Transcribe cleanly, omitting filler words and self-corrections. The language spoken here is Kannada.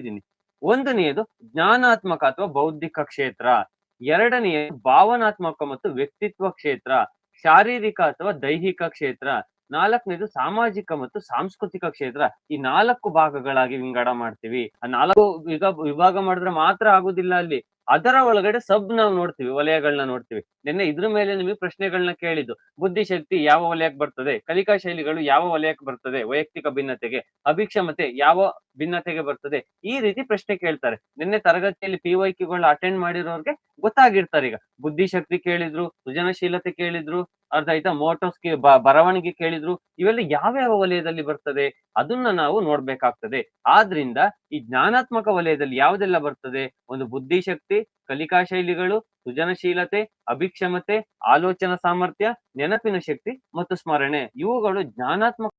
ಇದೀನಿ. ಒಂದನೆಯದು ಜ್ಞಾನಾತ್ಮಕ ಅಥವಾ ಬೌದ್ಧಿಕ ಕ್ಷೇತ್ರ, ಎರಡನೆಯದು ಭಾವನಾತ್ಮಕ ಮತ್ತು ವ್ಯಕ್ತಿತ್ವ ಕ್ಷೇತ್ರ, ಶಾರೀರಿಕ ಅಥವಾ ದೈಹಿಕ ಕ್ಷೇತ್ರ, ನಾಲ್ಕನೇದು ಸಾಮಾಜಿಕ ಮತ್ತು ಸಾಂಸ್ಕೃತಿಕ ಕ್ಷೇತ್ರ. ಈ 4 ಭಾಗಗಳಾಗಿ ವಿಂಗಡ ಮಾಡ್ತೀವಿ. ಆ 4 ವಿಭಾಗ ಮಾಡಿದ್ರೆ ಮಾತ್ರ ಆಗುದಿಲ್ಲ ಅಲ್ಲಿ. ಅದರ ಒಳಗಡೆ ನಾವು ನೋಡ್ತೀವಿ, ವಲಯಗಳನ್ನ ನೋಡ್ತೀವಿ. ನಿನ್ನೆ ಇದ್ರ ಮೇಲೆ ನಿಮಗೆ ಪ್ರಶ್ನೆಗಳನ್ನ ಕೇಳಿದ್ದು. ಬುದ್ಧಿಶಕ್ತಿ ಯಾವ ವಲಯಕ್ಕೆ ಬರ್ತದೆ? ಕಲಿಕಾ ಶೈಲಿಗಳು ಯಾವ ವಲಯಕ್ಕೆ ಬರ್ತದೆ? ವೈಯಕ್ತಿಕ ಭಿನ್ನತೆಗೆ. ಅಭಿಕ್ಷಮತೆ ಯಾವ ಭಿನ್ನತೆಗೆ ಬರ್ತದೆ? ಈ ರೀತಿ ಪ್ರಶ್ನೆ ಕೇಳ್ತಾರೆ. ನಿನ್ನೆ ತರಗತಿಯಲ್ಲಿ PYQಗಳನ್ನ ಅಟೆಂಡ್ ಮಾಡಿರೋರ್ಗೆ ಗೊತ್ತಾಗಿರ್ತಾರೆ ಈಗ. ಬುದ್ಧಿಶಕ್ತಿ ಕೇಳಿದ್ರು, ಸೃಜನಶೀಲತೆ ಕೇಳಿದ್ರು, ಅರ್ಥ ಆಯ್ತಾ? ಬರವಣಿಗೆ ಕೇಳಿದ್ರು. ಇವೆಲ್ಲ ಯಾವ ವಲಯದಲ್ಲಿ ಬರ್ತದೆ? ಅದನ್ನ ನಾವು ನೋಡ್ಬೇಕಾಗ್ತದೆ. ಆದ್ರಿಂದ ಈ ಜ್ಞಾನಾತ್ಮಕ ವಲಯದಲ್ಲಿ ಯಾವುದೆಲ್ಲ ಬರ್ತದೆ? ಒಂದು ಬುದ್ಧಿಶಕ್ತಿ, ಕಲಿಕಾ ಶೈಲಿಗಳು, ಸೃಜನಶೀಲತೆ, ಅಭಿಕ್ಷಮತೆ, ಆಲೋಚನಾ ಸಾಮರ್ಥ್ಯ, ನೆನಪಿನ ಶಕ್ತಿ ಮತ್ತು ಸ್ಮರಣೆ. ಇವುಗಳು ಜ್ಞಾನಾತ್ಮಕ